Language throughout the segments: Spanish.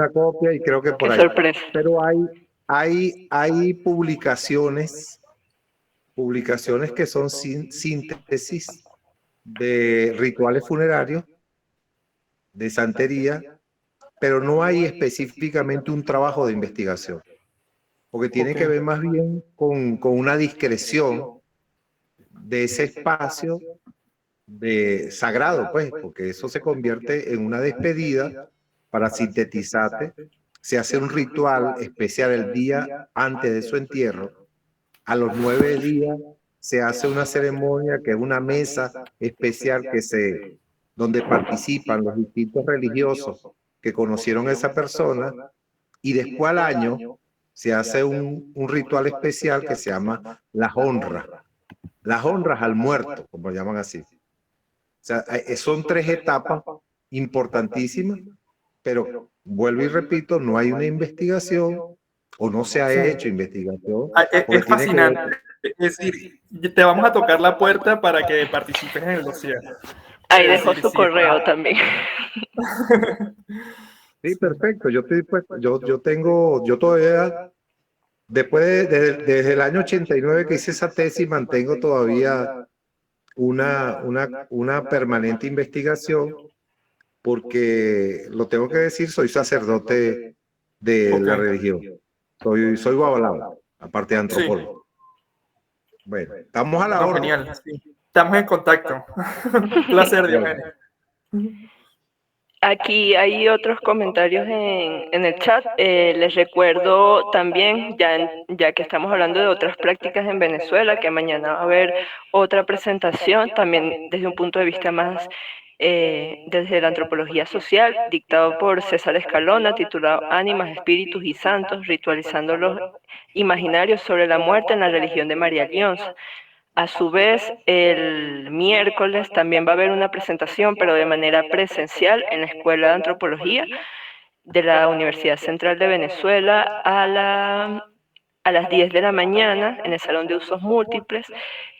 una copia y creo que por Qué ahí. sorpresa. Pero hay publicaciones que son síntesis de rituales funerarios, de santería, pero no hay específicamente un trabajo de investigación, porque tiene que ver más bien con una discreción de ese espacio de sagrado, pues, porque eso se convierte en una despedida para sintetizarte. Se hace un ritual especial el día antes de su entierro. A los 9 días se hace una ceremonia que es una mesa especial donde participan los distintos religiosos que conocieron a esa persona, y después al año se hace un ritual especial que se llama las honras al muerto, como llaman así. O sea, son 3 etapas importantísimas, pero vuelvo y repito, no hay una investigación o no se ha hecho investigación, porque Es tiene que ver. fascinante. Es decir, te vamos a tocar la puerta para que participes en el dossier. Ahí Es dejó decir, su sí, correo también. Sí, perfecto. Yo estoy dispuesto. Yo todavía, desde el año 89 que hice esa tesis, mantengo todavía una permanente investigación, porque lo tengo que decir, soy sacerdote de la religión. Soy babalao, aparte de antropólogo. Bueno, estamos a la orden. Genial. Sí. Estamos en contacto. Un placer, Diogenes. Aquí hay otros comentarios en el chat. Les recuerdo también, ya que estamos hablando de otras prácticas en Venezuela, que mañana va a haber otra presentación, también desde un punto de vista más desde la antropología social, dictado por César Escalona, titulado Ánimas, Espíritus y Santos, ritualizando los imaginarios sobre la muerte en la religión de María Leonza. A su vez, el miércoles también va a haber una presentación, pero de manera presencial, en la Escuela de Antropología de la Universidad Central de Venezuela a las 10 de la mañana, en el Salón de Usos Múltiples,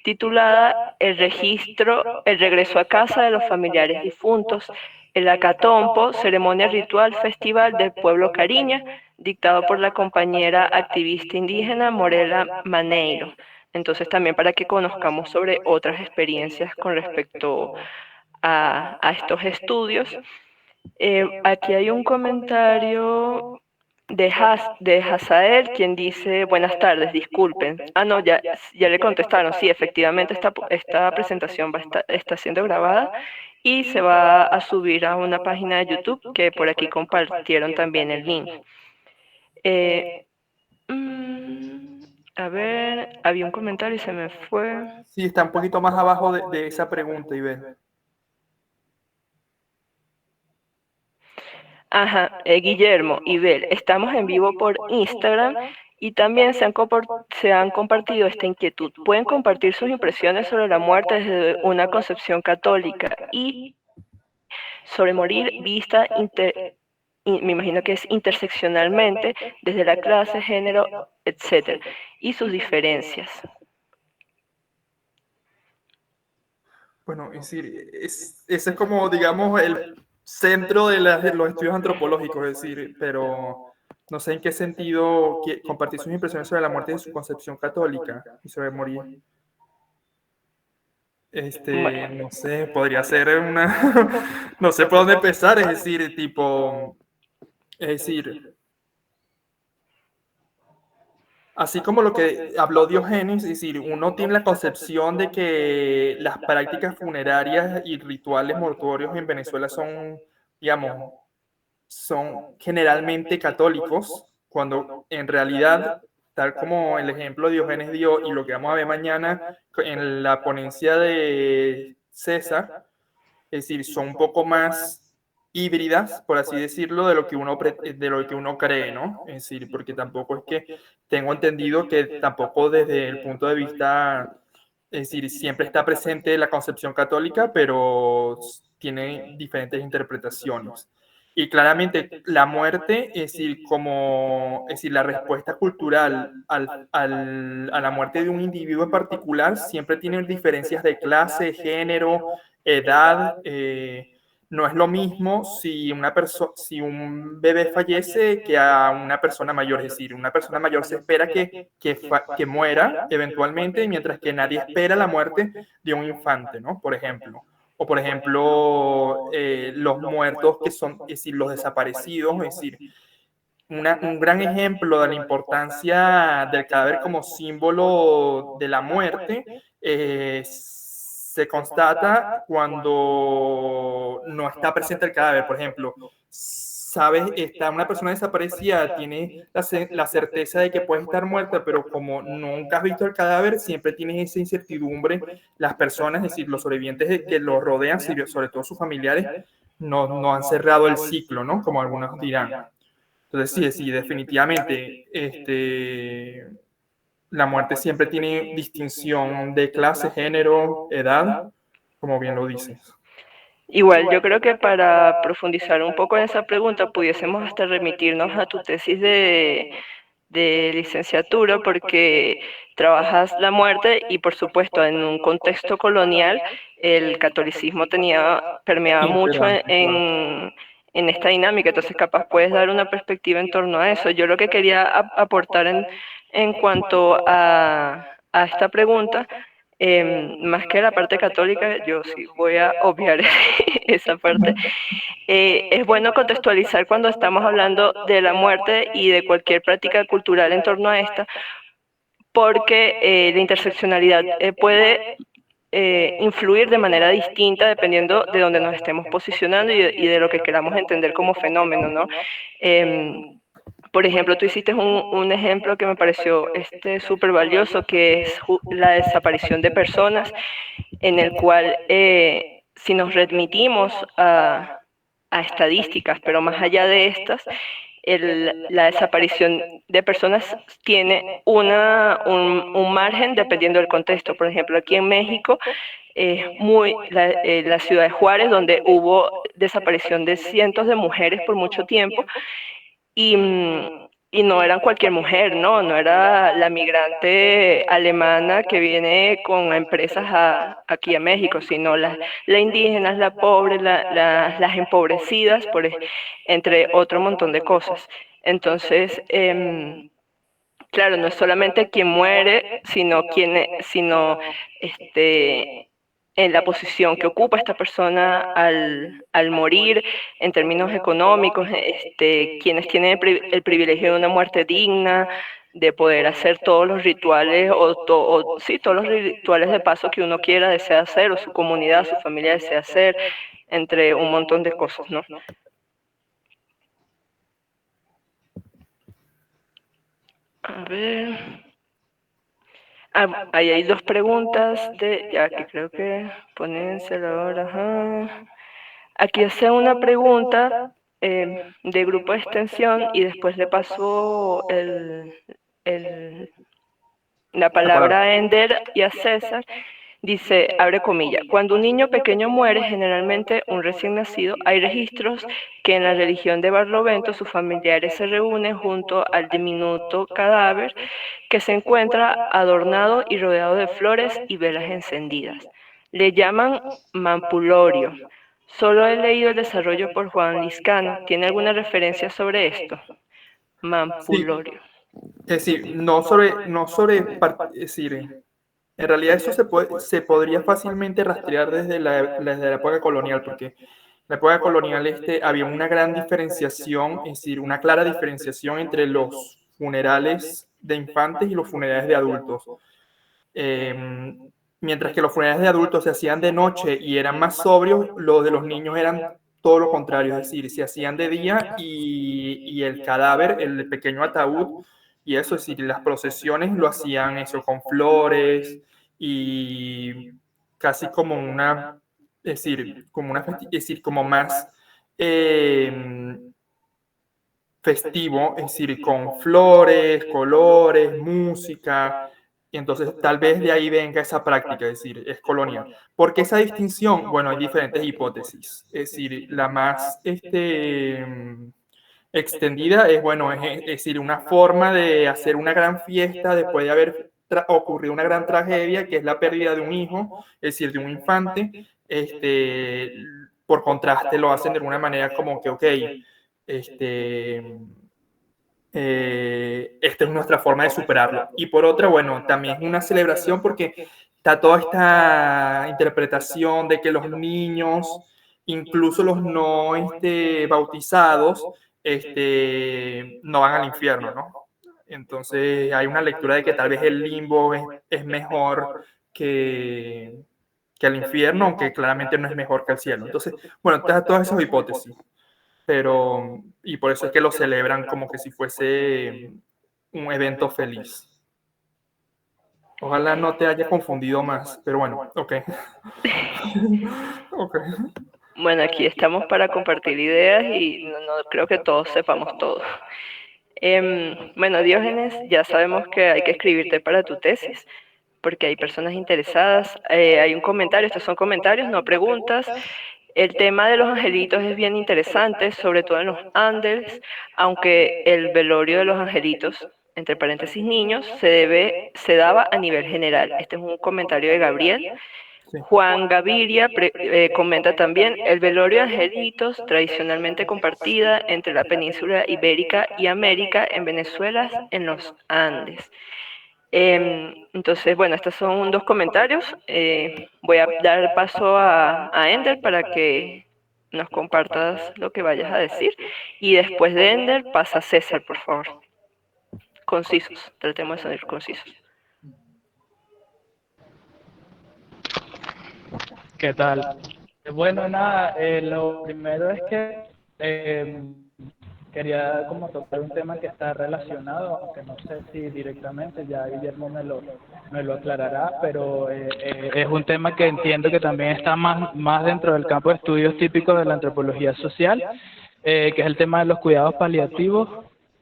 titulada El regreso a casa de los familiares difuntos, el Acatompo, ceremonia ritual festival del pueblo Cariña, dictado por la compañera activista indígena Morela Maneiro. Entonces también para que conozcamos sobre otras experiencias con respecto a estos estudios. Aquí hay un comentario de Hazael, quien dice, buenas tardes, disculpen. Ah, no, ya le contestaron, sí, efectivamente esta presentación está siendo grabada y se va a subir a una página de YouTube que por aquí compartieron también el link. A ver, había un comentario y se me fue. Sí, está un poquito más abajo de esa pregunta, Iván. Ajá, Guillermo y Bel, estamos en vivo por Instagram y también se han compartido esta inquietud. Pueden compartir sus impresiones sobre la muerte desde una concepción católica y sobre morir vista, me imagino que es interseccionalmente, desde la clase, género, etcétera, y sus diferencias. Bueno, es decir, ese es como, digamos, el centro de los estudios antropológicos, es decir, pero no sé en qué sentido compartir sus impresiones sobre la muerte de su concepción católica y sobre morir. Bueno. No sé, podría ser una, no sé por dónde empezar, es decir, tipo, es decir, así como lo que habló Diógenes, es decir, uno tiene la concepción de que las prácticas funerarias y rituales mortuorios en Venezuela son, digamos, son generalmente católicos, cuando en realidad, tal como el ejemplo Diógenes dio y lo que vamos a ver mañana en la ponencia de César, es decir, son un poco más híbridas, por así decirlo, de lo que uno cree, ¿no? Es decir, porque tampoco es que tengo entendido que tampoco desde el punto de vista, es decir, siempre está presente la concepción católica, pero tiene diferentes interpretaciones. Y claramente la muerte, es decir, la respuesta cultural a la muerte de un individuo en particular siempre tiene diferencias de clase, género, edad, no es lo mismo si si un bebé fallece que a una persona mayor. Es decir, una persona mayor se espera que muera eventualmente, mientras que nadie espera la muerte de un infante, ¿no? Por ejemplo. O por ejemplo, los muertos que son, es decir, los desaparecidos, es decir, un gran ejemplo de la importancia del cadáver como símbolo de la muerte se constata cuando no está presente el cadáver. Por ejemplo, sabes, está una persona desaparecida, tiene la certeza de que puede estar muerta, pero como nunca has visto el cadáver, siempre tienes esa incertidumbre. Las personas, es decir, los sobrevivientes que lo rodean, sobre todo sus familiares, no han cerrado el ciclo, ¿no? Como algunos dirán. Entonces, sí, definitivamente, la muerte siempre tiene distinción de clase, género, edad, como bien lo dices. Igual, yo creo que para profundizar un poco en esa pregunta, pudiésemos hasta remitirnos a tu tesis de licenciatura, porque trabajas la muerte y, por supuesto, en un contexto colonial, el catolicismo permeaba mucho en esta dinámica. Entonces, capaz puedes dar una perspectiva en torno a eso. Yo lo que quería aportar en cuanto a esta pregunta, más que la parte católica, yo sí voy a obviar esa parte. Es bueno contextualizar cuando estamos hablando de la muerte y de cualquier práctica cultural en torno a esta, porque la interseccionalidad puede influir de manera distinta dependiendo de donde nos estemos posicionando y de lo que queramos entender como fenómeno, ¿no? Por ejemplo, tú hiciste un ejemplo que me pareció súper valioso, que es la desaparición de personas, en el cual, si nos remitimos a estadísticas, pero más allá de estas, la desaparición de personas tiene un margen dependiendo del contexto. Por ejemplo, aquí en México, la ciudad de Juárez, donde hubo desaparición de cientos de mujeres por mucho tiempo, y no eran cualquier mujer, no era la migrante alemana que viene con empresas aquí a México, sino las indígenas, las pobres, las empobrecidas, entre otro montón de cosas. Entonces, claro, no es solamente quien muere, sino en la posición que ocupa esta persona al morir, en términos económicos, quienes tienen el privilegio de una muerte digna, de poder hacer todos los rituales, todos los rituales de paso que uno desea hacer, o su comunidad, su familia desea hacer, entre un montón de cosas, ¿no? A ver. Ahí hay dos preguntas ya que creo que ponérselo ahora. Ajá. Aquí hace una pregunta de grupo de extensión y después le pasó la palabra a Ender y a César. Dice, abre comillas, cuando un niño pequeño muere, generalmente un recién nacido, hay registros que en la religión de Barlovento sus familiares se reúnen junto al diminuto cadáver que se encuentra adornado y rodeado de flores y velas encendidas. Le llaman mampulorio. Solo he leído el desarrollo por Juan Liscano. ¿Tiene alguna referencia sobre esto? Mampulorio. Sí. Es decir, es decir, en realidad eso se podría fácilmente rastrear desde la época colonial, porque en la época colonial había una gran diferenciación, es decir, una clara diferenciación entre los funerales de infantes y los funerales de adultos. Mientras que los funerales de adultos se hacían de noche y eran más sobrios, los de los niños eran todo lo contrario, es decir, se hacían de día y el cadáver, el pequeño ataúd, y eso, es decir, las procesiones lo hacían eso con flores y casi como es decir, como más festivo, es decir, con flores, colores, música. Y entonces tal vez de ahí venga esa práctica, es decir, es colonial. ¿Por qué esa distinción? Bueno, hay diferentes hipótesis. Es decir, la más extendida es, bueno, es decir, una forma de hacer una gran fiesta después de haber ocurrido una gran tragedia, que es la pérdida de un hijo, es decir, de un infante, por contraste lo hacen de alguna manera como que, ok, esta es nuestra forma de superarlo. Y por otra, bueno, también es una celebración porque está toda esta interpretación de que los niños, incluso los no bautizados, no van al infierno, ¿no? Entonces hay una lectura de que tal vez el limbo es mejor que el infierno, aunque claramente no es mejor que el cielo. Entonces, bueno, todas esas hipótesis. Pero, y por eso es que lo celebran como que si fuese un evento feliz. Ojalá no te haya confundido más, pero bueno, ok. Okay. Bueno, aquí estamos para compartir ideas y no creo que todos sepamos todo. Bueno, Diógenes, ya sabemos que hay que escribirte para tu tesis, porque hay personas interesadas. Hay un comentario, estos son comentarios, no preguntas. El tema de los angelitos es bien interesante, sobre todo en los Andes, aunque el velorio de los angelitos, entre paréntesis niños, se daba a nivel general. Este es un comentario de Gabriel. Juan Gaviria comenta también, el velorio de angelitos tradicionalmente compartida entre la península ibérica y América en Venezuela en los Andes. Entonces, bueno, estos son 2 comentarios. Voy a dar paso a Ender para que nos compartas lo que vayas a decir. Y después de Ender pasa César, por favor. Concisos, tratemos de ser concisos. ¿Qué tal? Bueno, nada, lo primero es que quería como tocar un tema que está relacionado, aunque no sé si directamente, ya Guillermo me lo aclarará, pero es un tema que entiendo que también está más dentro del campo de estudios típicos de la antropología social, que es el tema de los cuidados paliativos,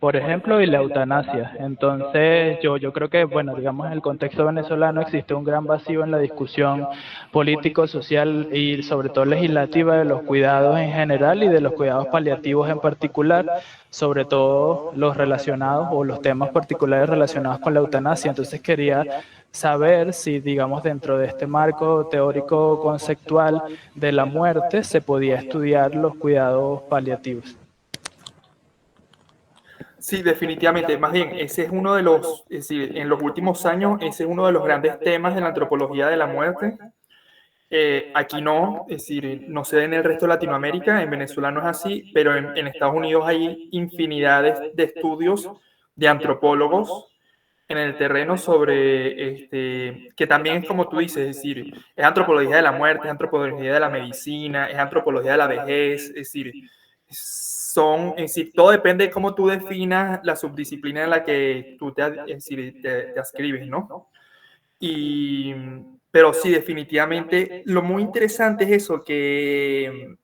por ejemplo, y la eutanasia. Entonces, yo creo que, bueno, digamos, en el contexto venezolano existe un gran vacío en la discusión político, social y sobre todo legislativa de los cuidados en general y de los cuidados paliativos en particular, sobre todo los relacionados o los temas particulares relacionados con la eutanasia. Entonces, quería saber si, digamos, dentro de este marco teórico conceptual de la muerte se podía estudiar los cuidados paliativos. Sí, definitivamente. Más bien, ese es uno de los, es decir, en los últimos años, ese es uno de los grandes temas de la antropología de la muerte. Aquí no, es decir, no se da en el resto de Latinoamérica, en Venezuela no es así, pero en Estados Unidos hay infinidad de estudios de antropólogos en el terreno sobre, que también es como tú dices, es decir, es antropología de la muerte, es antropología de la medicina, es antropología de la vejez, es decir, es decir, todo depende de cómo tú definas la subdisciplina en la que tú te adscribes, ¿no? Pero sí, definitivamente, lo muy interesante es eso, que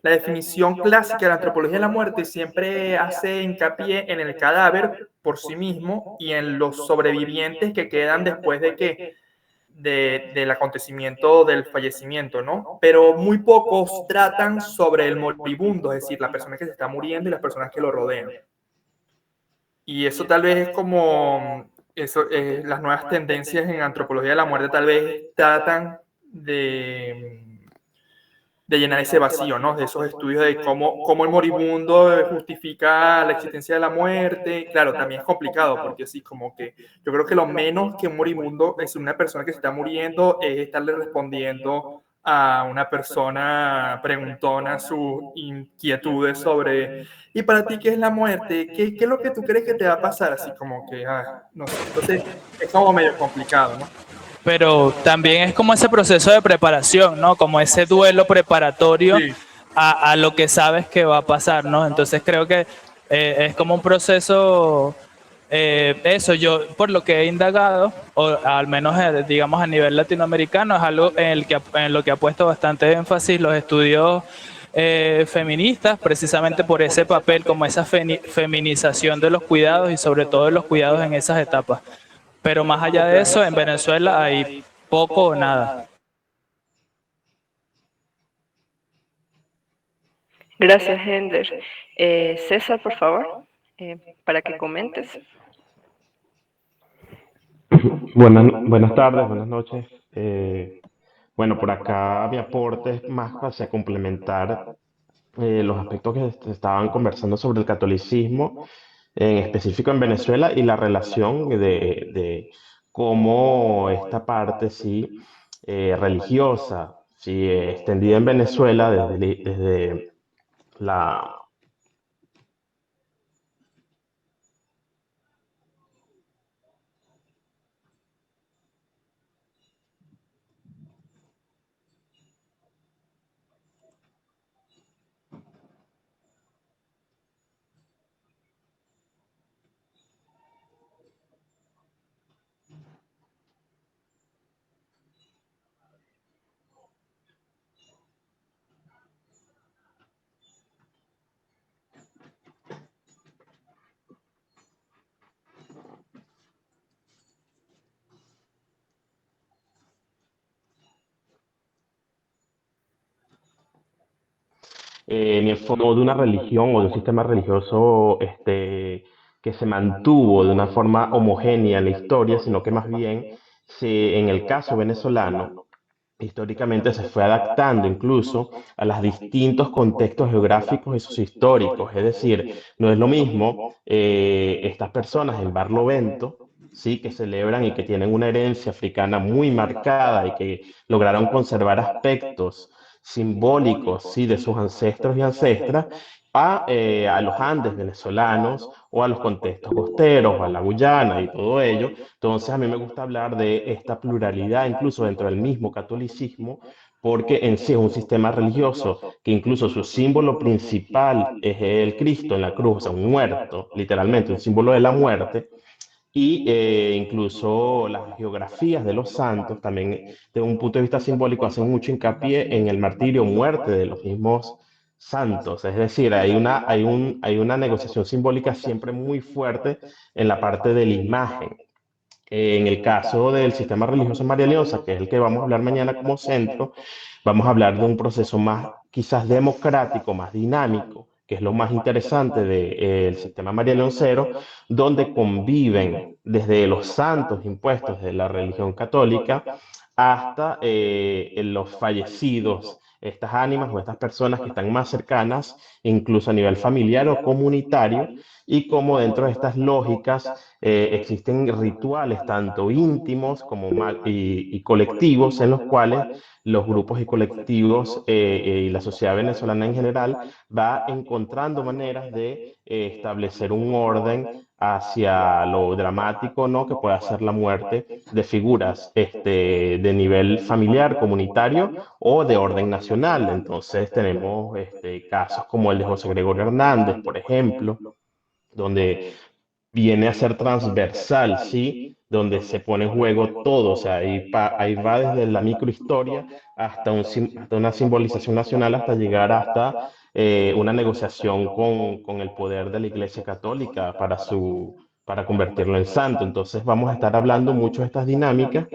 la definición clásica de la antropología de la muerte siempre hace hincapié en el cadáver por sí mismo y en los sobrevivientes que quedan después del acontecimiento del fallecimiento, ¿no? Pero muy pocos tratan sobre el moribundo, es decir, la persona que se está muriendo y las personas que lo rodean. Y eso tal vez es como las nuevas tendencias en antropología de la muerte tal vez tratan de llenar ese vacío, ¿no? De esos estudios de cómo el moribundo justifica la existencia de la muerte. Claro, también es complicado porque así como que yo creo que lo menos que un moribundo es una persona que se está muriendo es estarle respondiendo a una persona preguntona sus inquietudes sobre ¿y para ti qué es la muerte? ¿Qué es lo que tú crees que te va a pasar? Así como que, no sé. Entonces es como medio complicado, ¿no? Pero también es como ese proceso de preparación, ¿no? Como ese duelo preparatorio Sí. a lo que sabes que va a pasar, ¿no? Entonces creo que es como un proceso, eso yo por lo que he indagado, o al menos digamos a nivel latinoamericano, es algo en lo que ha puesto bastante énfasis los estudios feministas, precisamente por ese papel, como esa feminización de los cuidados y sobre todo de los cuidados en esas etapas. Pero más allá de eso, en Venezuela hay poco o nada. Gracias, Ender. César, por favor, para que comentes. Buenas tardes, buenas noches. Bueno, por acá mi aporte es más hacia complementar los aspectos que se estaban conversando sobre el catolicismo, en específico en Venezuela, y la relación de cómo esta parte, sí, religiosa, sí, extendida en Venezuela desde la... Ni el fondo de una religión o de un sistema religioso que se mantuvo de una forma homogénea en la historia, sino que más bien, en el caso venezolano, históricamente se fue adaptando incluso a los distintos contextos geográficos y sociohistóricos. Es decir, no es lo mismo estas personas en Barlovento, sí, que celebran y que tienen una herencia africana muy marcada y que lograron conservar aspectos simbólicos, sí, de sus ancestros y ancestras, a los Andes venezolanos o a los contextos costeros o a la Guyana y todo ello. Entonces, a mí me gusta hablar de esta pluralidad, incluso dentro del mismo catolicismo, porque en sí es un sistema religioso que incluso su símbolo principal es el Cristo en la cruz, o sea, un muerto, literalmente, un símbolo de la muerte, y incluso las geografías de los santos también, desde un punto de vista simbólico, hacen mucho hincapié en el martirio o muerte de los mismos santos. Es decir, hay una negociación simbólica siempre muy fuerte en la parte de la imagen. En el caso del sistema religioso María Leonza, que es el que vamos a hablar mañana como centro, vamos a hablar de un proceso más quizás democrático, más dinámico, que es lo más interesante del sistema María Leoncero, donde conviven desde los santos impuestos de la religión católica hasta los fallecidos, estas ánimas o estas personas que están más cercanas, incluso a nivel familiar o comunitario, y cómo dentro de estas lógicas existen rituales tanto íntimos como y colectivos en los cuales los grupos y colectivos y la sociedad venezolana en general va encontrando maneras de establecer un orden hacia lo dramático, ¿no?, que puede ser la muerte de figuras de nivel familiar, comunitario o de orden nacional. Entonces tenemos casos como el de José Gregorio Hernández, por ejemplo, donde viene a ser transversal, ¿sí? Donde se pone en juego todo, o sea, ahí va desde la microhistoria hasta, hasta una simbolización nacional, hasta llegar hasta una negociación con el poder de la Iglesia Católica para convertirlo en santo. Entonces vamos a estar hablando mucho de estas dinámicas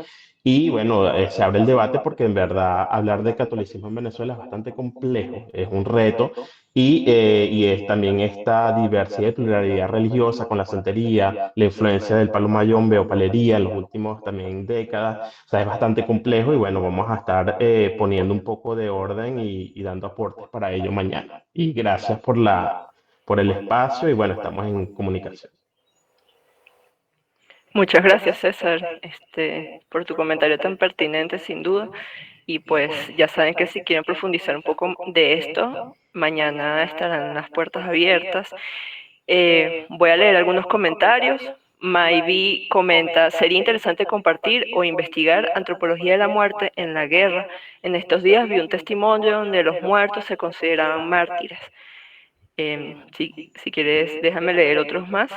y bueno, se abre el debate porque en verdad hablar de catolicismo en Venezuela es bastante complejo, es un reto y es también esta diversidad y pluralidad religiosa con la santería, la influencia del palo mayombe o palería en los últimos también décadas. O sea, es bastante complejo y bueno, vamos a estar poniendo un poco de orden y dando aportes para ello mañana. Y gracias por el espacio y bueno, estamos en comunicación. Muchas gracias, César, por tu comentario tan pertinente, sin duda. Y pues ya saben que si quieren profundizar un poco de esto, mañana estarán las puertas abiertas. Voy a leer algunos comentarios. Maybe comenta, sería interesante compartir o investigar antropología de la muerte en la guerra. En estos días vi un testimonio donde los muertos se consideraban mártires. Si quieres, déjame leer otros más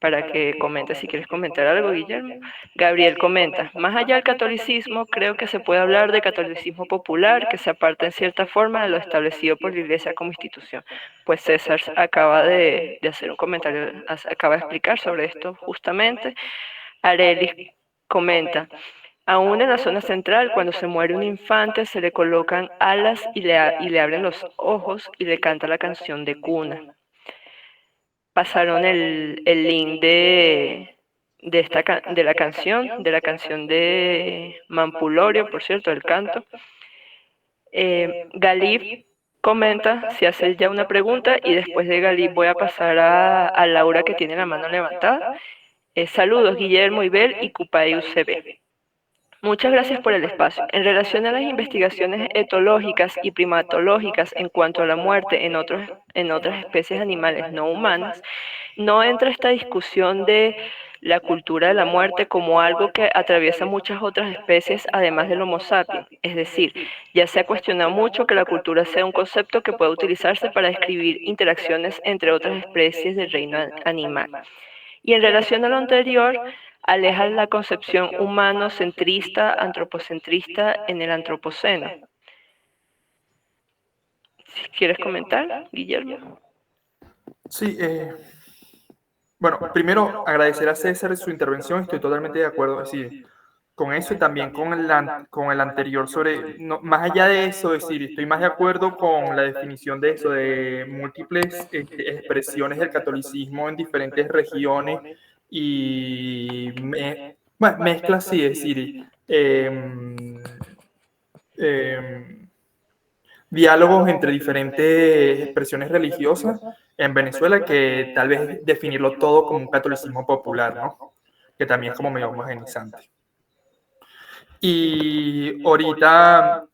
para que comentes si quieres comentar algo, Guillermo. Gabriel comenta, más allá del catolicismo, creo que se puede hablar de catolicismo popular, que se aparta en cierta forma de lo establecido por la Iglesia como institución. Pues César acaba de hacer un comentario, acaba de explicar sobre esto justamente. Arelis comenta, aún en la zona central, cuando se muere un infante, se le colocan alas y le abren los ojos y le canta la canción de cuna. Pasaron el link de la canción de Mampulorio, por cierto, el canto. Galip comenta si hace ya una pregunta y después de Galip voy a pasar a Laura que tiene la mano levantada. Saludos Guillermo, Ibel y Cupay UCB. Muchas gracias por el espacio. En relación a las investigaciones etológicas y primatológicas en cuanto a la muerte en otras especies animales no humanas, no entra esta discusión de la cultura de la muerte como algo que atraviesa muchas otras especies además del Homo sapiens. Es decir, ya se ha cuestionado mucho que la cultura sea un concepto que pueda utilizarse para describir interacciones entre otras especies del reino animal. Y en relación a lo anterior, aleja la concepción humano-centrista, antropocentrista en el antropoceno. ¿Quieres comentar, Guillermo? Sí, bueno, primero agradecer a César su intervención, estoy totalmente de acuerdo con eso y también con el anterior sobre, no, más allá de eso, es decir, estoy más de acuerdo con la definición de eso, de múltiples expresiones del catolicismo en diferentes regiones y bueno, mezclas, sí, es decir, diálogos entre diferentes expresiones religiosas en Venezuela que tal vez definirlo todo como un catolicismo popular, ¿no? Que también es como medio homogenizante. Y ahorita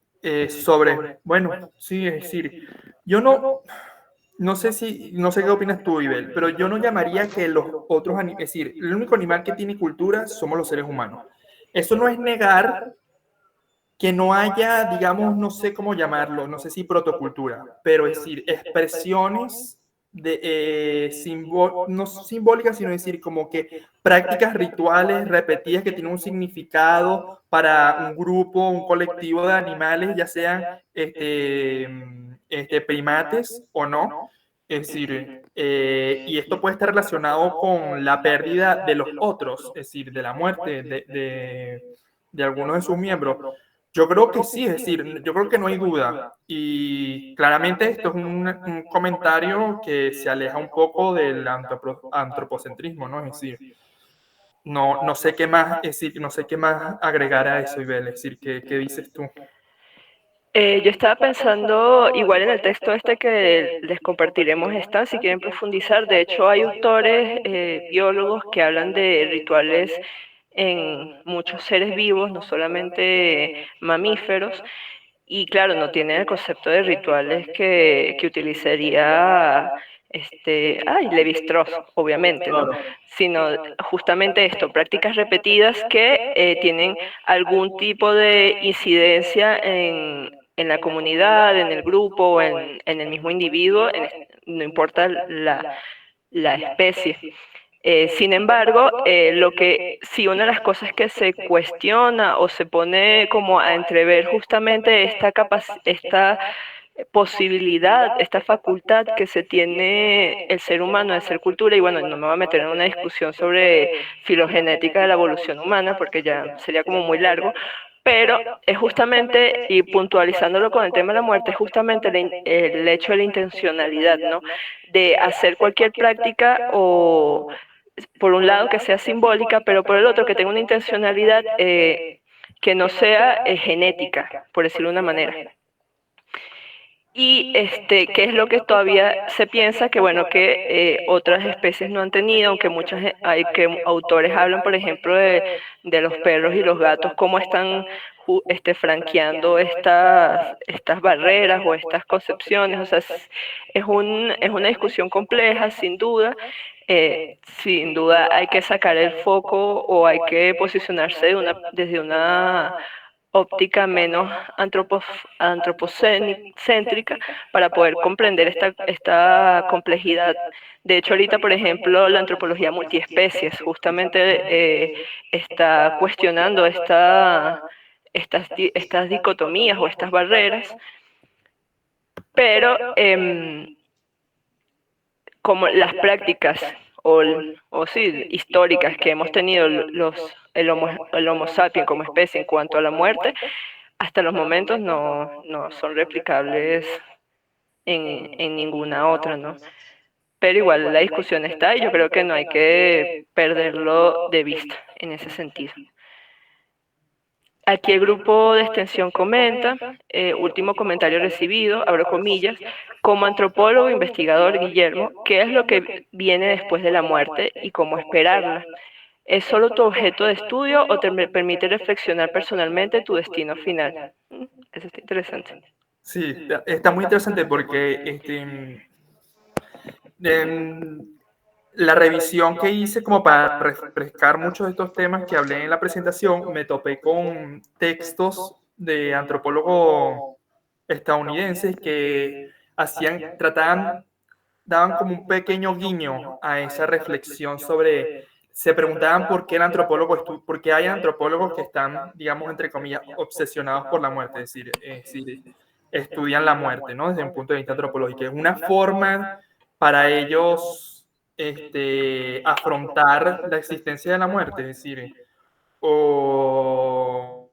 bueno, sí, es decir, yo no sé qué opinas tú, Ibel, pero yo no llamaría que los otros animales, es decir, el único animal que tiene cultura somos los seres humanos. Eso no es negar que no haya, digamos, no sé cómo llamarlo, no sé si protocultura, pero es decir, expresiones no simbólicas, sino decir como que prácticas rituales repetidas que tienen un significado para un grupo, un colectivo de animales, ya sean primates o no. Es decir, y esto puede estar relacionado con la pérdida de los otros, es decir, de la muerte de algunos de sus miembros. Yo creo que sí, es decir, yo creo que no hay duda. Y claramente esto es un comentario que se aleja un poco del antropocentrismo, ¿no? Es decir, no sé qué más, es decir, no sé qué más agregar a eso, Ibel, es decir, ¿qué dices tú? Yo estaba pensando, igual en el texto este que les compartiremos está, si quieren profundizar. De hecho, hay autores, biólogos que hablan de rituales en muchos seres vivos, no solamente mamíferos. Y claro, no tienen el concepto de rituales que utilizaría Levi-Strauss, obviamente, ¿no? Sino justamente esto, prácticas repetidas que tienen algún tipo de incidencia en la comunidad, en el grupo, o en el mismo individuo, no importa la especie. Sin embargo, si una de las cosas que se cuestiona o se pone como a entrever justamente esta posibilidad, esta facultad que se tiene el ser humano de hacer cultura, y bueno, no me voy a meter en una discusión sobre filogenética de la evolución humana, porque ya sería como muy largo, pero es justamente, y puntualizándolo con el tema de la muerte, es justamente el hecho de la intencionalidad, ¿no? De hacer cualquier práctica o por un lado que sea simbólica, pero por el otro que tenga una intencionalidad que no sea genética, por decirlo de una manera. Y qué es lo que todavía se piensa que bueno que otras especies no han tenido, aunque hay que autores hablan, por ejemplo, de los perros y los gatos, cómo están franqueando estas barreras o estas concepciones. O sea, es una discusión compleja, sin duda. Sin duda hay que sacar el foco o hay que posicionarse desde una óptica menos antropocéntrica para poder comprender esta complejidad. De hecho, ahorita, por ejemplo, la antropología multiespecies justamente está cuestionando estas dicotomías o estas barreras, pero como las prácticas o sí, históricas que hemos tenido el homo sapiens como especie en cuanto a la muerte, hasta los momentos no son replicables en ninguna otra, ¿no? pero igual la discusión está y yo creo que no hay que perderlo de vista en ese sentido. Aquí el grupo de extensión comenta, último comentario recibido, abro comillas, como antropólogo e investigador, Guillermo, ¿qué es lo que viene después de la muerte y cómo esperarla? ¿Es solo tu objeto de estudio o te permite reflexionar personalmente tu destino final? Eso está interesante. Sí, está muy interesante porque la revisión que hice como para refrescar muchos de estos temas que hablé en la presentación, me topé con textos de antropólogos estadounidenses que daban como un pequeño guiño a esa reflexión sobre, se preguntaban por qué por qué hay antropólogos que están, digamos, entre comillas, obsesionados por la muerte, es decir, estudian la muerte, ¿no? Desde un punto de vista antropológico. Es una forma para ellos afrontar la existencia de la muerte, es decir, o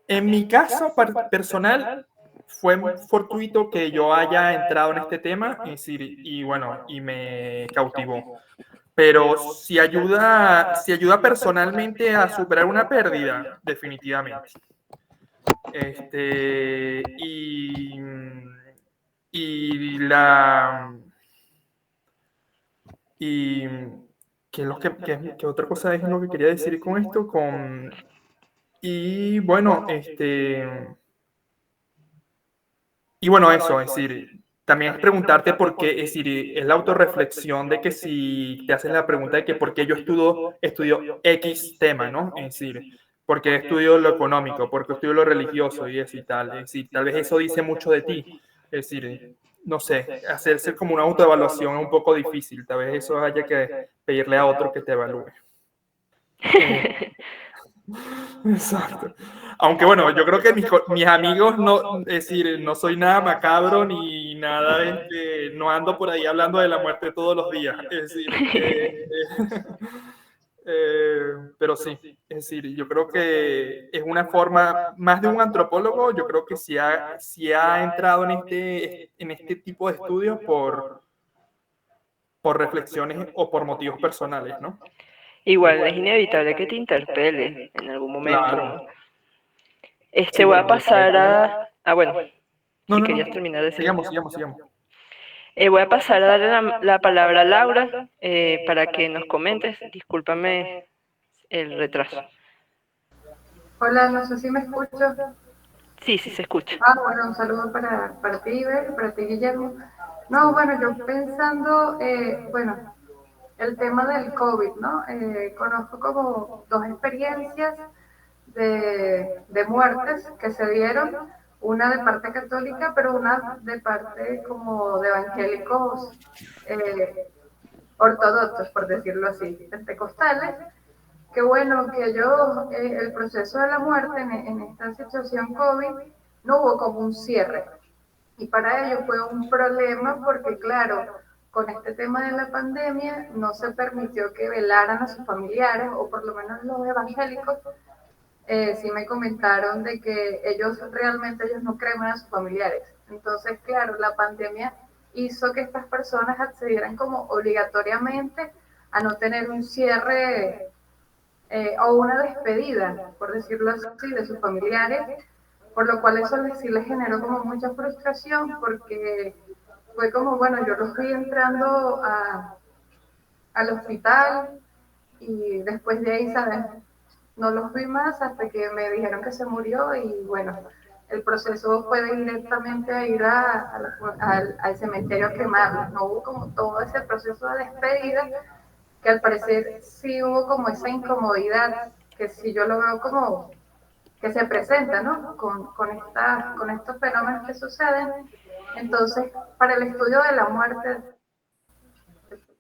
en mi caso personal, fue muy fortuito que yo haya entrado en este tema, es decir, y bueno, y me cautivó. Pero si ayuda personalmente a superar una pérdida, definitivamente. Y, y la y ¿qué otra cosa es lo que quería decir con esto? Y bueno, y bueno, eso, es decir, también es preguntarte por qué, es decir, es la autorreflexión de que si te haces la pregunta de que por qué yo estudio X tema, ¿no? Es decir, por qué estudio lo económico, por qué estudio lo religioso y eso y tal. Es decir, tal vez eso dice mucho de ti. Es decir, no sé, hacerse como una autoevaluación es un poco difícil. Tal vez eso haya que pedirle a otro que te evalúe. Exacto. Aunque bueno, yo creo que mis amigos no, es decir, no soy nada macabro ni nada, no ando por ahí hablando de la muerte todos los días. Es decir, pero sí, es decir, yo creo que es una forma, más de un antropólogo, yo creo que sí ha entrado en este tipo de estudios por reflexiones o por motivos personales, ¿no? Igual es inevitable que te interpele en algún momento, ¿no? Claro. Sí, Voy a bueno, pasar a... Ah, bueno, no, si no, querías no. terminar de decir. Sigamos. Voy a pasar a darle la palabra a Laura para que nos comentes. Discúlpame el retraso. Hola, no sé si me escuchas. Sí, sí se escucha. Bueno, un saludo para ti, Iber, para ti, Guillermo. No, bueno, yo pensando, bueno, el tema del COVID, ¿no? Conozco como dos experiencias de muertes que se dieron, una de parte católica, pero una de parte como de evangélicos ortodoxos, por decirlo así, pentecostales. Qué bueno que yo, el proceso de la muerte en esta situación COVID, no hubo como un cierre. Y para ellos fue un problema porque, claro, con este tema de la pandemia no se permitió que velaran a sus familiares, o por lo menos los evangélicos, sí me comentaron de que ellos no creman a sus familiares. Entonces, claro, la pandemia hizo que estas personas accedieran como obligatoriamente a no tener un cierre o una despedida, por decirlo así, de sus familiares, por lo cual eso sí les generó como mucha frustración, porque fue como, bueno, yo los vi entrando al hospital y después de ahí, ¿sabes? No los vi más hasta que me dijeron que se murió y bueno, el proceso fue directamente a ir al cementerio a quemarlos. No hubo como todo ese proceso de despedida, que al parecer sí hubo como esa incomodidad, que sí yo lo veo como que se presenta, ¿no? Con estos fenómenos que suceden. Entonces, para el estudio de la muerte,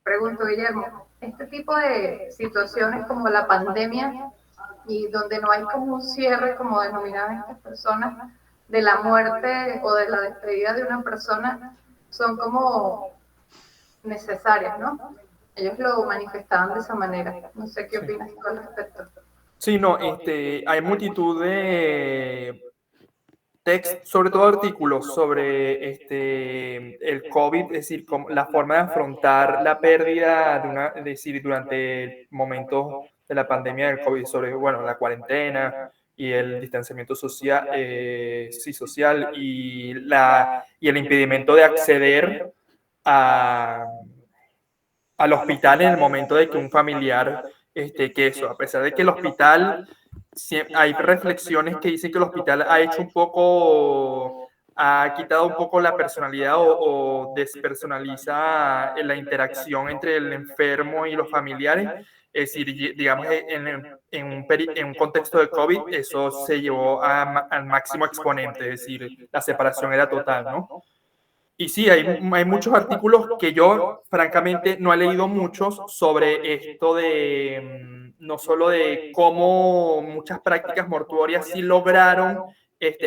pregunto, Guillermo, este tipo de situaciones como la pandemia y donde no hay como un cierre, como denominaban estas personas, de la muerte o de la despedida de una persona, son como necesarias, ¿no? Ellos lo manifestaban de esa manera. No sé qué opinas con respecto. Sí, no, hay multitud de sobre todo artículos sobre el COVID, es decir, la forma de afrontar la pérdida es decir, durante momentos de la pandemia del COVID, sobre, bueno, la cuarentena y el distanciamiento social, social y el impedimento de acceder al hospital en el momento de que un familiar, a pesar de que el hospital, hay reflexiones que dicen que el hospital ha quitado un poco la personalidad o despersonaliza la interacción entre el enfermo y los familiares. Es decir, digamos, en un contexto de COVID, eso se llevó al máximo exponente, es decir, la separación era total, ¿no? Y sí, hay muchos artículos que yo, francamente, no he leído muchos sobre esto no solo de cómo muchas prácticas mortuorias sí lograron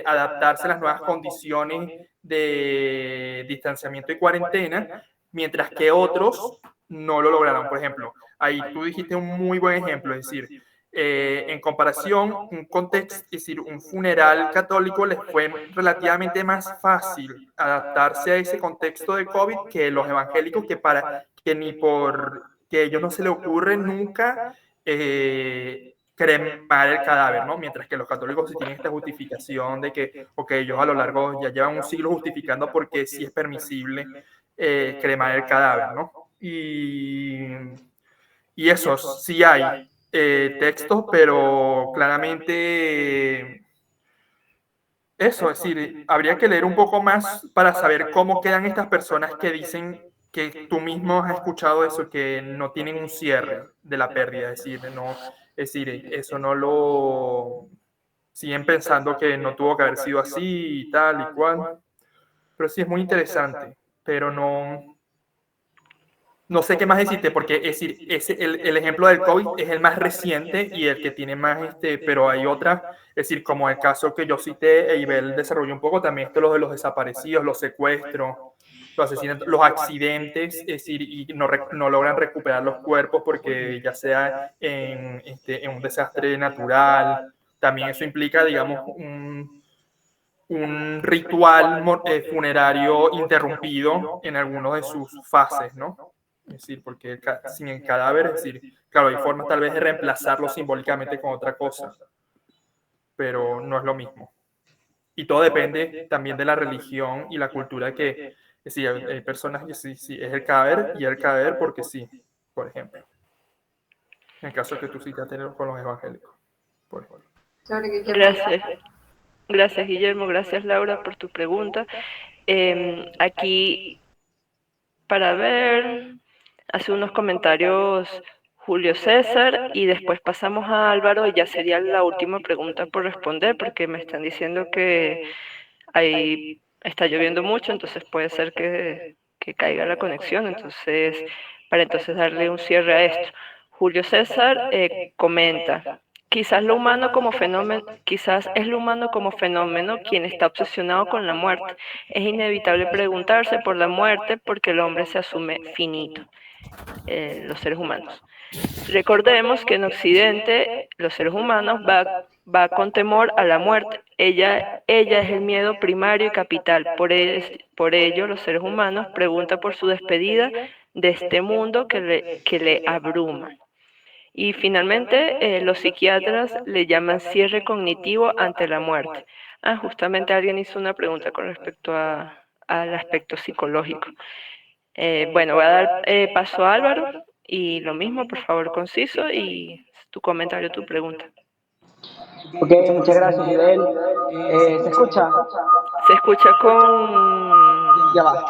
adaptarse a las nuevas condiciones de distanciamiento y cuarentena, mientras que otros no lo lograron. Por ejemplo, ahí tú dijiste un muy buen ejemplo, es decir, en comparación, es decir, un funeral católico les fue relativamente más fácil adaptarse a ese contexto de COVID que los evangélicos, que ni por que a ellos no se les ocurre nunca cremar el cadáver, ¿no? Mientras que los católicos sí tienen esta justificación de que, ok, ellos a lo largo ya llevan un siglo justificando porque sí es permisible cremar el cadáver, ¿no? Y eso sí hay textos, pero claramente eso, es decir, habría que leer un poco más para saber cómo quedan estas personas que dicen que tú mismo has escuchado eso, que no tienen un cierre de la pérdida, es decir, eso no lo siguen pensando que no tuvo que haber sido así y tal y cual. Pero sí es muy interesante, pero no sé qué más decirte, porque es decir, el ejemplo del COVID es el más reciente y el que tiene más, pero hay otras, es decir, como el caso que yo cité, e Ibel desarrolló un poco, también lo de los desaparecidos, los secuestros, los asesinatos, los accidentes, es decir, y no logran recuperar los cuerpos porque ya sea en un desastre natural, también eso implica, digamos, un ritual funerario interrumpido en algunas de sus fases, ¿no? Es decir, porque sin el cadáver, es decir, claro, hay formas tal vez de reemplazarlo simbólicamente con otra cosa, pero no es lo mismo. Y todo depende también de la religión y la cultura es decir, hay personas que sí, es el cadáver y el cadáver porque sí, por ejemplo. En el caso que tú citaste con los evangélicos, por ejemplo. Gracias. Gracias, Guillermo. Gracias, Laura, por tu pregunta. Aquí, para ver, hace unos comentarios Julio César y después pasamos a Álvaro y ya sería la última pregunta por responder porque me están diciendo que ahí está lloviendo mucho, entonces puede ser que caiga la conexión, entonces para entonces darle un cierre a esto. Julio César comenta, quizás es lo humano como fenómeno quien está obsesionado con la muerte. Es inevitable preguntarse por la muerte porque el hombre se asume finito, los seres humanos. Recordemos que en Occidente los seres humanos va con temor a la muerte. Ella es el miedo primario y capital. Por ello, los seres humanos preguntan por su despedida de este mundo que le abruma. Y finalmente, los psiquiatras le llaman cierre cognitivo ante la muerte. Justamente alguien hizo una pregunta con respecto al aspecto psicológico. Bueno, voy a dar paso a Álvaro y lo mismo, por favor, conciso y tu comentario, tu pregunta. Ok, muchas gracias, Ibel. ¿Se escucha? Se escucha con... Ya va.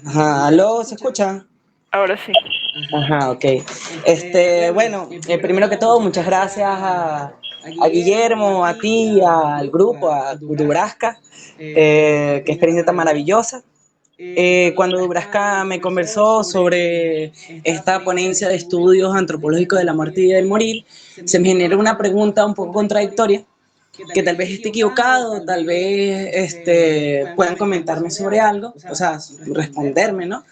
Ajá, ¿aló? ¿Se escucha? Ahora sí. Ajá, ok. Bueno, primero que todo, muchas gracias a Guillermo, a ti, al grupo, a Dubrasca. Qué experiencia tan maravillosa. Cuando Dubrasca me conversó sobre esta ponencia de estudios antropológicos de la muerte y del morir, se me generó una pregunta un poco contradictoria, que tal vez esté equivocado, tal vez puedan comentarme sobre algo, o sea, responderme, ¿no?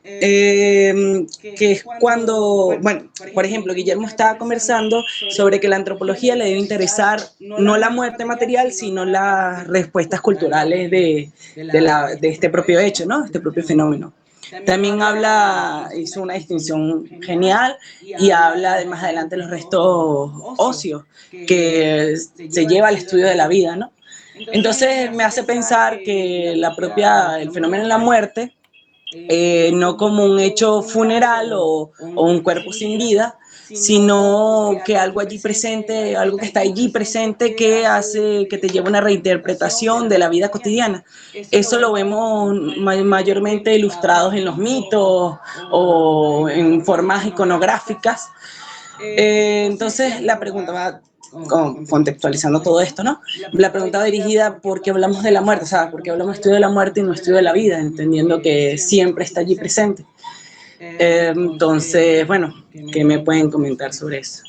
que es cuando, bueno, por ejemplo, Guillermo estaba conversando sobre que la antropología le debe interesar no la muerte material, sino las respuestas culturales de este propio hecho, ¿no? Este propio fenómeno. También hizo una distinción genial y habla de más adelante los restos óseos que se lleva al estudio de la vida, ¿no? Entonces me hace pensar que el fenómeno de la muerte, no como un hecho funeral o un cuerpo sin vida, sino que algo allí presente, algo que está allí presente que hace que te lleve una reinterpretación de la vida cotidiana. Eso lo vemos mayormente ilustrados en los mitos o en formas iconográficas. Entonces la pregunta va contextualizando todo esto, ¿no? La pregunta va dirigida por qué hablamos de la muerte, o sea, por qué hablamos de estudio de la muerte y no estudio de la vida, entendiendo que siempre está allí presente. Entonces, bueno, ¿qué me pueden comentar sobre eso?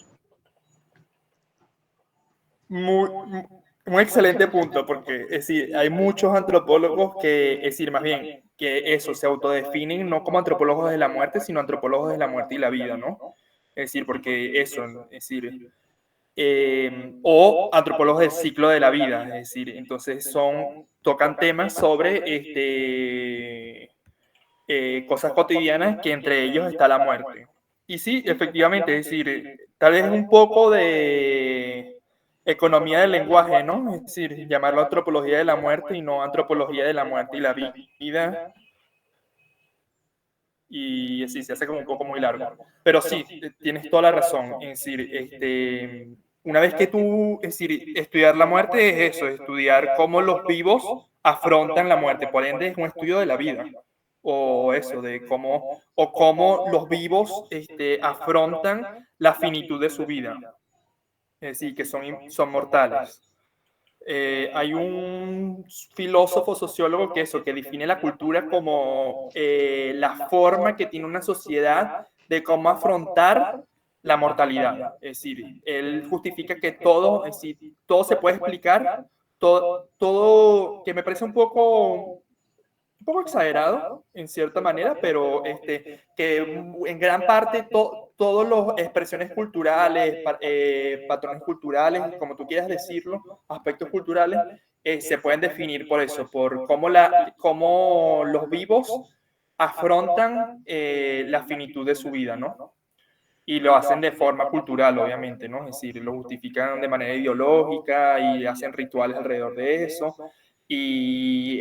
Un excelente punto, porque es decir, hay muchos antropólogos que, es decir, más bien, que eso, se autodefinen no como antropólogos de la muerte, sino antropólogos de la muerte y la vida, ¿no? Es decir, porque eso, es decir, o antropólogos del ciclo de la vida, es decir, entonces tocan temas sobre cosas cotidianas que entre ellos está la muerte. Y sí, efectivamente, es decir, tal vez un poco de economía del lenguaje, ¿no? Es decir, llamarlo antropología de la muerte y no antropología de la muerte y la vida. Y así se hace como un poco muy largo. Pero sí, tienes toda la razón. Es decir, una vez que tú, es decir, estudiar la muerte es eso, estudiar cómo los vivos afrontan la muerte. Por ende, es un estudio de la vida. O eso, de cómo los vivos afrontan la finitud de su vida. Es decir, que son mortales. Hay un filósofo sociólogo que define la cultura como la forma que tiene una sociedad de cómo afrontar la mortalidad. Es decir, él justifica que todo, es decir, todo se puede explicar, todo que me parece un poco exagerado en cierta manera, pero que en gran parte todas las expresiones culturales, patrones culturales, como tú quieras decirlo, aspectos culturales, se pueden definir por eso, por cómo los vivos afrontan la finitud de su vida, ¿no? Y lo hacen de forma cultural, obviamente, ¿no? Es decir, lo justifican de manera ideológica y hacen rituales alrededor de eso. Y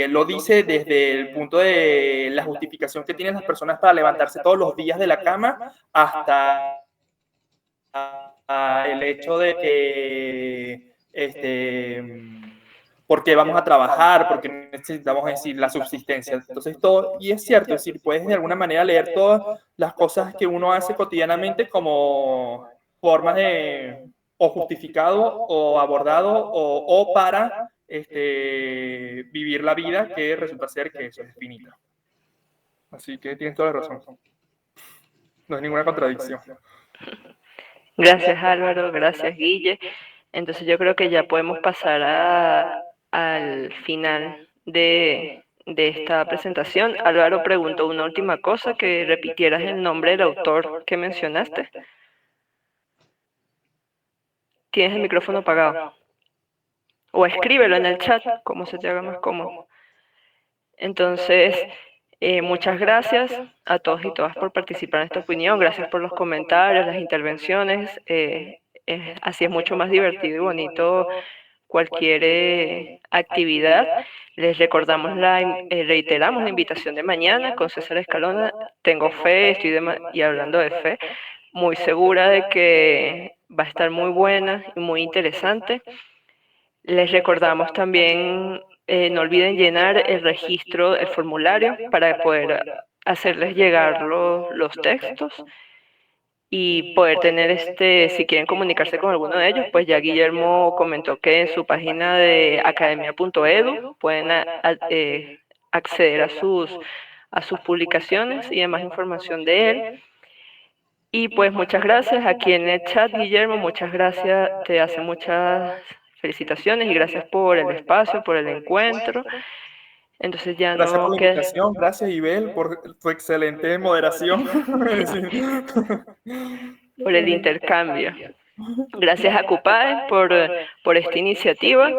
él lo dice desde el punto de la justificación que tienen las personas para levantarse todos los días de la cama hasta el hecho de que porque vamos a trabajar, porque necesitamos decir la subsistencia. Entonces todo, y es cierto, es decir, puedes de alguna manera leer todas las cosas que uno hace cotidianamente como formas de o justificado o abordado o para vivir la vida que resulta ser que eso es finita. Así que tienes toda la razón. No es ninguna contradicción. Gracias Álvaro, gracias Guille. Entonces yo creo que ya podemos pasar al final de esta presentación. Álvaro preguntó una última cosa, que repitieras el nombre del autor que mencionaste. Tienes el micrófono apagado. O escríbelo en el chat, como se te haga más cómodo. Entonces, muchas gracias a todos y todas por participar en esta opinión. Gracias por los comentarios, las intervenciones. Así es mucho más divertido y bonito cualquier actividad. Les recordamos, reiteramos la invitación de mañana con César Escalona. Tengo fe, y hablando de fe, muy segura de que va a estar muy buena y muy interesante. Les recordamos también, no olviden llenar el registro, el formulario, para poder hacerles llegar los textos y poder tener, si quieren comunicarse con alguno de ellos, pues ya Guillermo comentó que en su página de academia.edu pueden acceder a sus publicaciones y demás información de él. Y pues muchas gracias aquí en el chat, Guillermo, muchas gracias, te hace muchas felicitaciones y gracias por el espacio, por el encuentro. Entonces ya Gracias por no la queda invitación, gracias Ibel por tu excelente moderación. por el intercambio. Gracias a Cupae por esta iniciativa.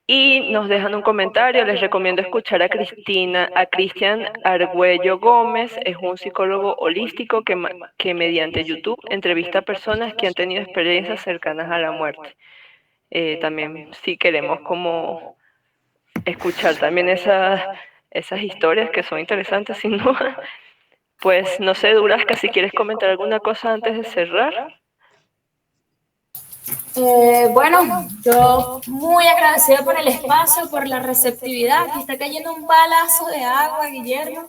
Y nos dejan un comentario. Les recomiendo escuchar a Cristian Argüello Gómez. Es un psicólogo holístico que mediante YouTube entrevista a personas que han tenido experiencias cercanas a la muerte. También sí queremos como escuchar también esas historias que son interesantes sin duda. Pues no sé, Durasca, si quieres comentar alguna cosa antes de cerrar. Bueno, yo muy agradecida por el espacio, por la receptividad. Aquí está cayendo un balazo de agua, Guillermo.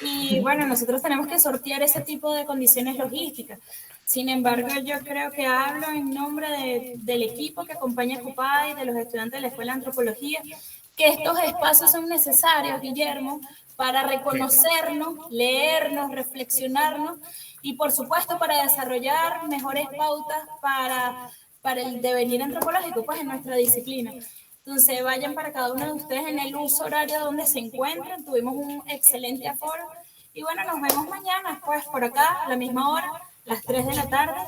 Y bueno, nosotros tenemos que sortear ese tipo de condiciones logísticas. Sin embargo, yo creo que hablo en nombre del equipo que acompaña a Cupay y de los estudiantes de la Escuela de Antropología, que estos espacios son necesarios, Guillermo, para reconocernos, leernos, reflexionarnos y, por supuesto, para desarrollar mejores pautas para el devenir antropológico, pues, en nuestra disciplina. Entonces, vayan para cada uno de ustedes en el uso horario donde se encuentren. Tuvimos un excelente aforo. Y bueno, nos vemos mañana, pues, por acá, a la misma hora, las 3 de la tarde.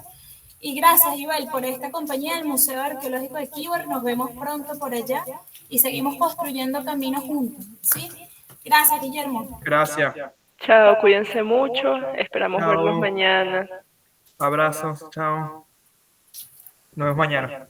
Y gracias, Ibel, por esta compañía del Museo Arqueológico de Quíbar. Nos vemos pronto por allá y seguimos construyendo caminos juntos, ¿sí? Gracias, Guillermo. Gracias. Chao, cuídense mucho. Esperamos Chao. verlos mañana. Abrazos, chao. Nos vemos mañana.